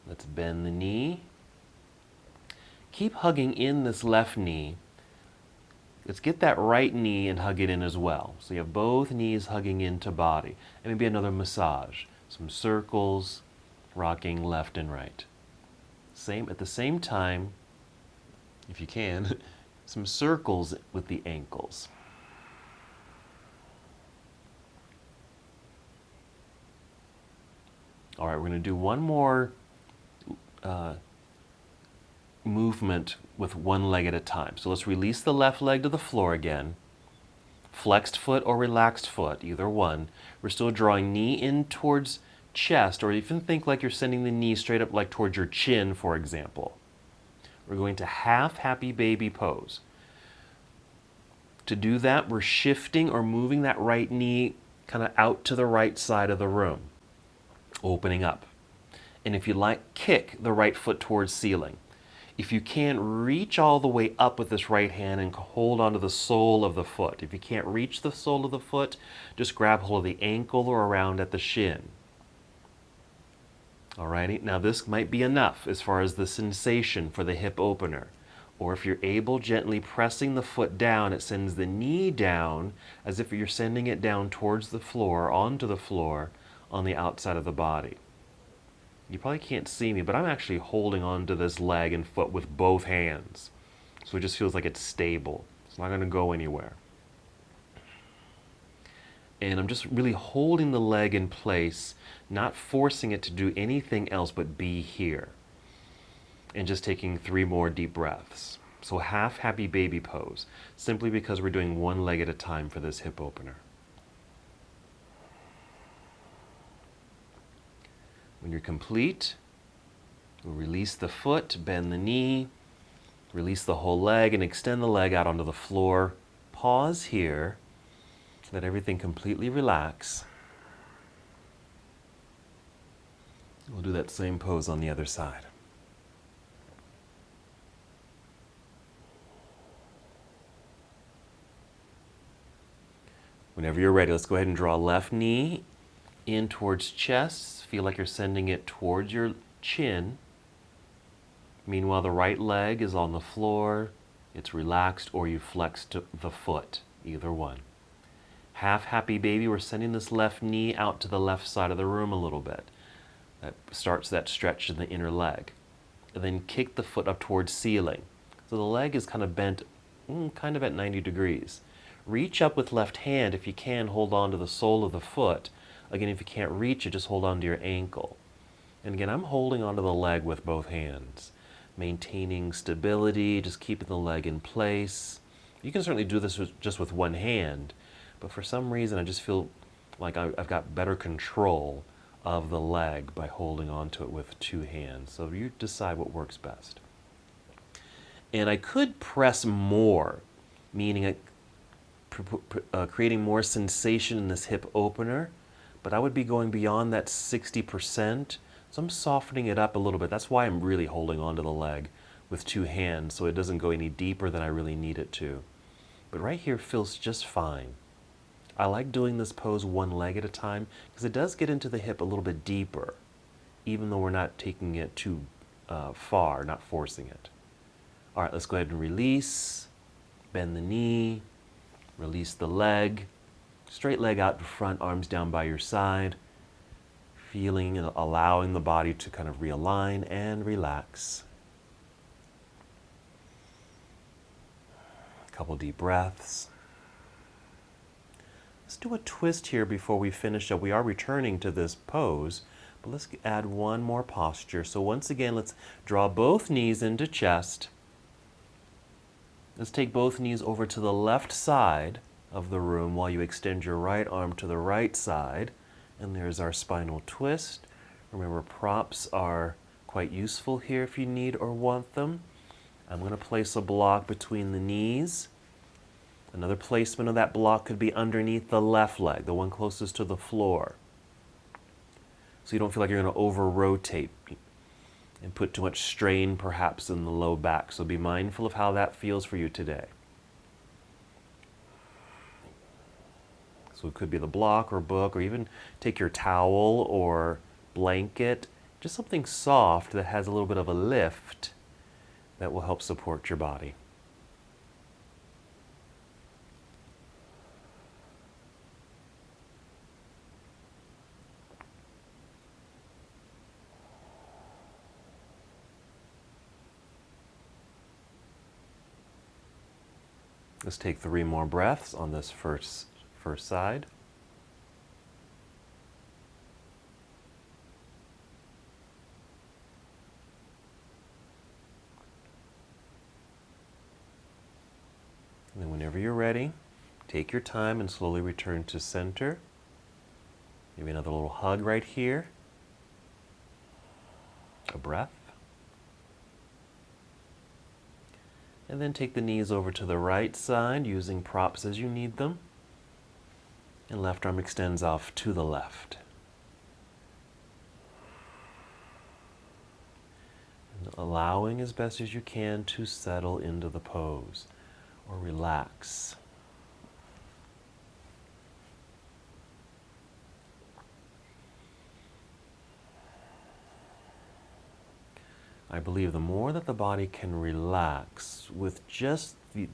Let's bend the knee. Keep hugging in this left knee. Let's get that right knee and hug it in as well. So you have both knees hugging into body. And maybe another massage. Some circles, rocking left and right. At the same time, if you can, some circles with the ankles. All right, we're going to do one more movement with one leg at a time. So let's release the left leg to the floor again. Flexed foot or relaxed foot, either one. We're still drawing knee in towards chest, or even think like you're sending the knee straight up like towards your chin, for example. We're going to half happy baby pose. To do that, we're shifting or moving that right knee kind of out to the right side of the room, opening up. And if you like, kick the right foot towards ceiling. If you can, reach all the way up with this right hand and hold onto the sole of the foot. If you can't reach the sole of the foot, just grab hold of the ankle or around at the shin. Alrighty, now this might be enough as far as the sensation for the hip opener. Or if you're able, gently pressing the foot down, it sends the knee down as if you're sending it down towards the floor, onto the floor, on the outside of the body. You probably can't see me, but I'm actually holding on to this leg and foot with both hands. So it just feels like it's stable. It's not going to go anywhere. And I'm just really holding the leg in place, not forcing it to do anything else but be here. And just taking 3 more deep breaths. So half happy baby pose, simply because we're doing one leg at a time for this hip opener. When you're complete, we'll release the foot, bend the knee, release the whole leg, and extend the leg out onto the floor. Pause here. Let everything completely relax. We'll do that same pose on the other side. Whenever you're ready, let's go ahead and draw left knee in towards chest. Feel like you're sending it towards your chin. Meanwhile, the right leg is on the floor. It's relaxed, or you flexed the foot, either one. Half happy baby, we're sending this left knee out to the left side of the room a little bit. That starts that stretch in the inner leg. And then kick the foot up towards ceiling. So the leg is kind of bent, kind of at 90 degrees. Reach up with left hand. If you can, hold on to the sole of the foot. Again, if you can't reach it, just hold on to your ankle. And again, I'm holding onto the leg with both hands, maintaining stability, just keeping the leg in place. You can certainly do this just with one hand, but for some reason I just feel like I've got better control of the leg by holding onto it with 2 hands. So you decide what works best. And I could press more, meaning creating more sensation in this hip opener, but I would be going beyond that 60%. So I'm softening it up a little bit. That's why I'm really holding onto the leg with 2 hands, so it doesn't go any deeper than I really need it to. But right here feels just fine. I like doing this pose one leg at a time because it does get into the hip a little bit deeper, even though we're not taking it too far, not forcing it. All right, let's go ahead and release, bend the knee, release the leg, straight leg out in front, arms down by your side, feeling and allowing the body to kind of realign and relax. A couple deep breaths. Let's do a twist here before we finish up. We are returning to this pose, but let's add one more posture. So once again, let's draw both knees into chest. Let's take both knees over to the left side of the room while you extend your right arm to the right side. And there's our spinal twist. Remember, props are quite useful here if you need or want them. I'm going to place a block between the knees. Another placement of that block could be underneath the left leg, the one closest to the floor. So you don't feel like you're going to over-rotate and put too much strain perhaps in the low back. So be mindful of how that feels for you today. So it could be the block or book, or even take your towel or blanket, just something soft that has a little bit of a lift that will help support your body. Let's take 3 more breaths on this first side. And then whenever you're ready, take your time and slowly return to center. Maybe another little hug right here. A breath. And then take the knees over to the right side using props as you need them. And left arm extends off to the left. And allowing as best as you can to settle into the pose or relax. I believe the more that the body can relax with just the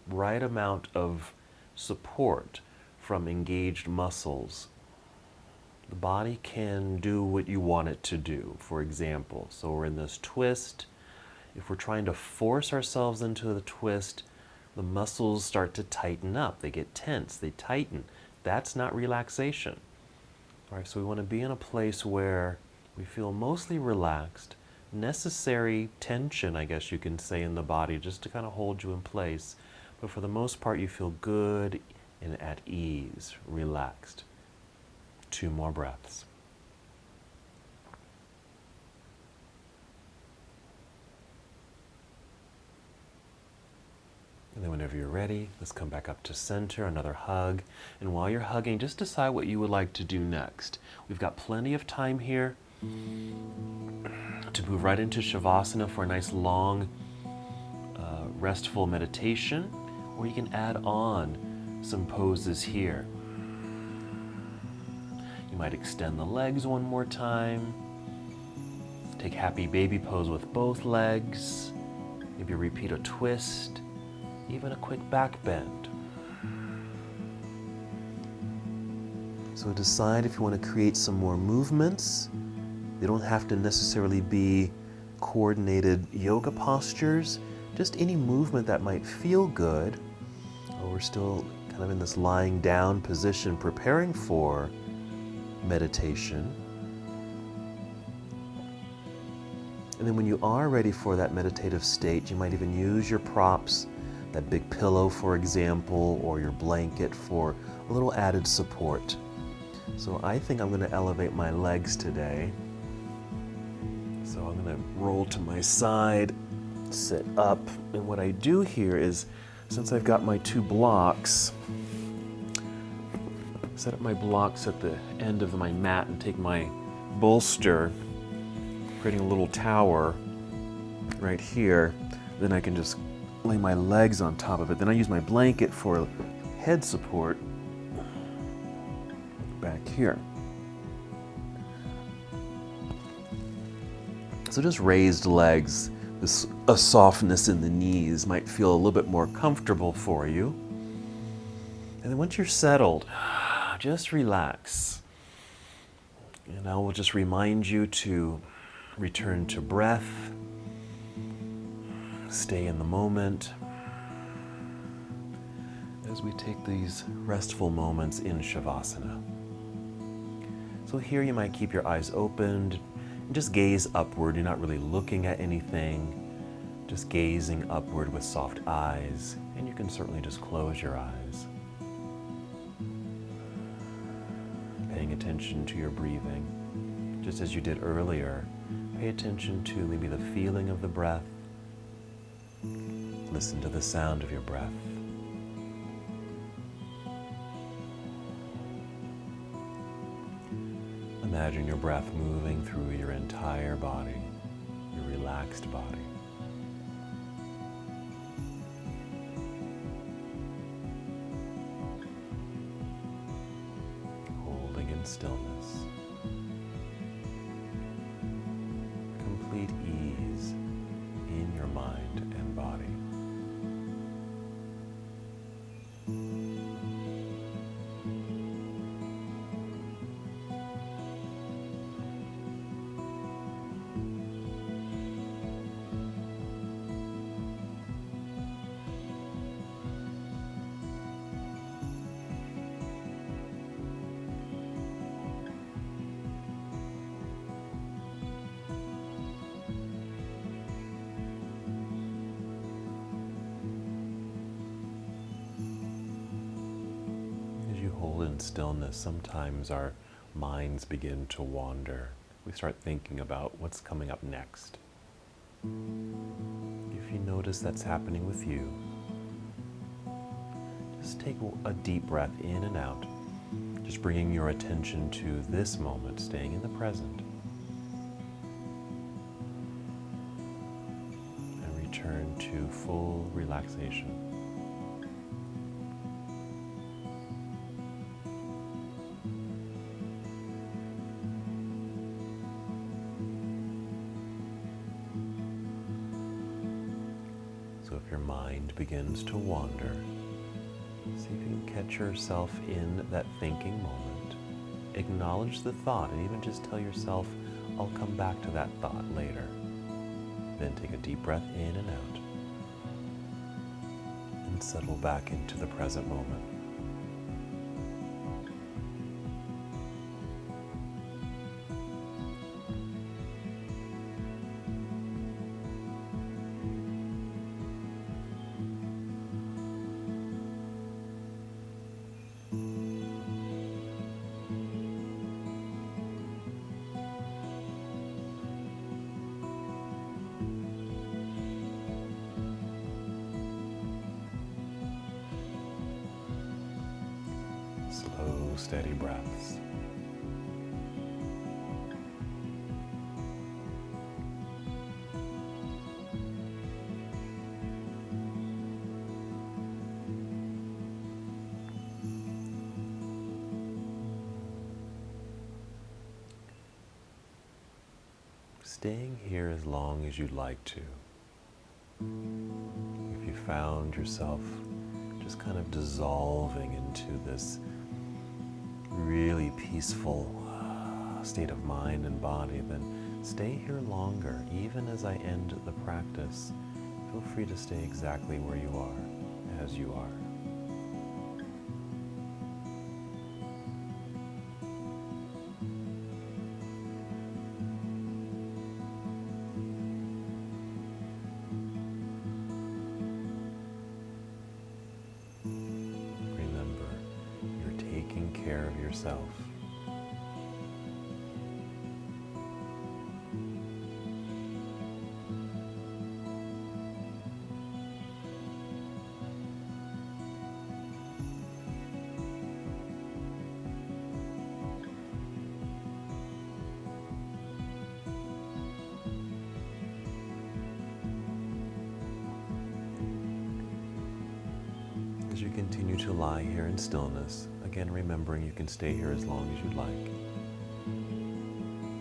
right amount of support from engaged muscles, the body can do what you want it to do. For example, so we're in this twist. If we're trying to force ourselves into the twist, the muscles start to tighten up. They get tense, they tighten. That's not relaxation. All right, so we want to be in a place where we feel mostly relaxed, necessary tension, I guess you can say, in the body just to kind of hold you in place. But for the most part, you feel good and at ease, relaxed. 2 more breaths. And then whenever you're ready, let's come back up to center, another hug. And while you're hugging, just decide what you would like to do next. We've got plenty of time here to move right into Shavasana for a nice long, restful meditation, or you can add on some poses here. You might extend the legs one more time. Take happy baby pose with both legs. Maybe repeat a twist. Even a quick back bend. So decide if you want to create some more movements. They don't have to necessarily be coordinated yoga postures, just any movement that might feel good. Oh, we're still kind of in this lying down position, preparing for meditation. And then when you are ready for that meditative state, you might even use your props, that big pillow, for example, or your blanket for a little added support. So I think I'm going to elevate my legs today. So I'm going to roll to my side, sit up, and what I do here is, since I've got my 2 blocks, set up my blocks at the end of my mat and take my bolster, creating a little tower right here. Then I can just lay my legs on top of it. Then I use my blanket for head support back here. So just raised legs, a softness in the knees might feel a little bit more comfortable for you. And then once you're settled, just relax. And I will just remind you to return to breath. Stay in the moment as we take these restful moments in Shavasana. So here you might keep your eyes opened and just gaze upward. You're not really looking at anything, just gazing upward with soft eyes. And you can certainly just close your eyes. Paying attention to your breathing, just as you did earlier. Pay attention to maybe the feeling of the breath. Listen to the sound of your breath. Imagine your breath moving through your entire body, your relaxed body. Holding in stillness. Complete ease in your mind and body. Hold in stillness, sometimes our minds begin to wander. We start thinking about what's coming up next. If you notice that's happening with you, just take a deep breath in and out, just bringing your attention to this moment, staying in the present. And return to full relaxation. So if your mind begins to wander, see if you can catch yourself in that thinking moment. acknowledge the thought and even just tell yourself, I'll come back to that thought later. Then take a deep breath in and out and settle back into the present moment. Slow, steady breaths. Staying here as long as you'd like to. If you found yourself just kind of dissolving into this really peaceful state of mind and body, then stay here longer. Even as I end the practice, feel free to stay exactly where you are, as you are. Remember, you're taking care of yourself. As you continue to lie here in stillness, again remembering you can stay here as long as you'd like.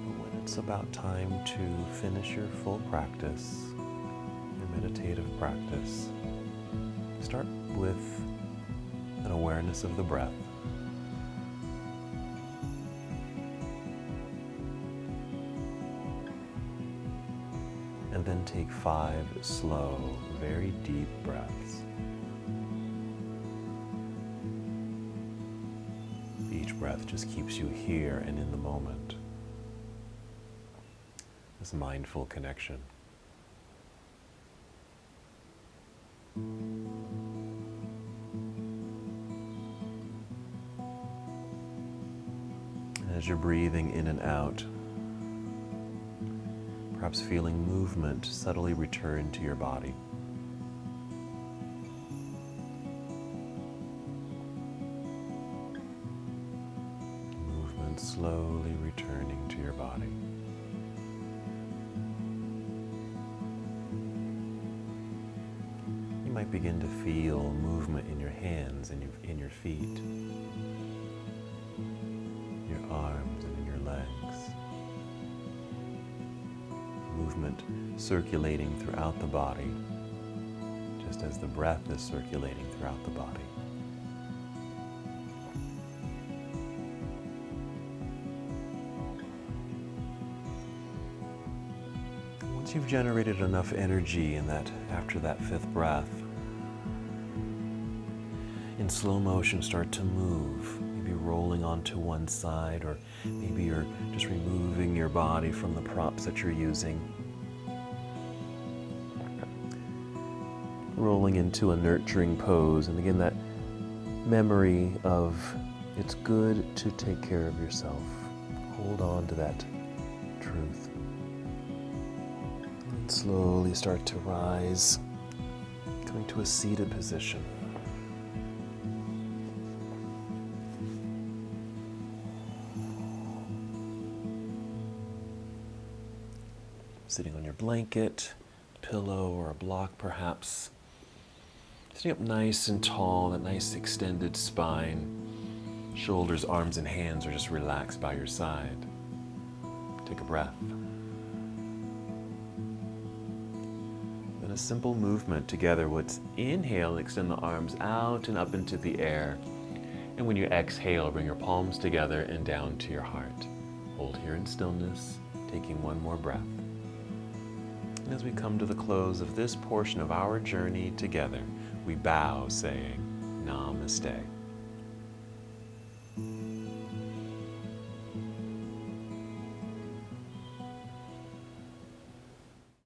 But when it's about time to finish your full practice, your meditative practice, start with an awareness of the breath. And then take 5 slow, very deep breaths. Each breath just keeps you here and in the moment. This mindful connection. As you're breathing in and out, perhaps feeling movement subtly return to your body. Movement slowly returning to your body. You might begin to feel movement in your hands and in your feet, your arms and in your legs. Movement circulating throughout the body, just as the breath is circulating throughout the body. Once you've generated enough energy in that, after that 5th breath, in slow motion start to move, maybe rolling onto one side, or maybe you're just removing your body from the props that you're using. Rolling into a nurturing pose, and again that memory of it's good to take care of yourself. Hold on to that truth. And slowly start to rise, coming to a seated position. Sitting on your blanket, pillow, or a block perhaps. Sitting up nice and tall, that nice extended spine. Shoulders, arms, and hands are just relaxed by your side. Take a breath. Then a simple movement together. Let's inhale, extend the arms out and up into the air. And when you exhale, bring your palms together and down to your heart. Hold here in stillness, taking one more breath. And as we come to the close of this portion of our journey together, we bow saying, Namaste.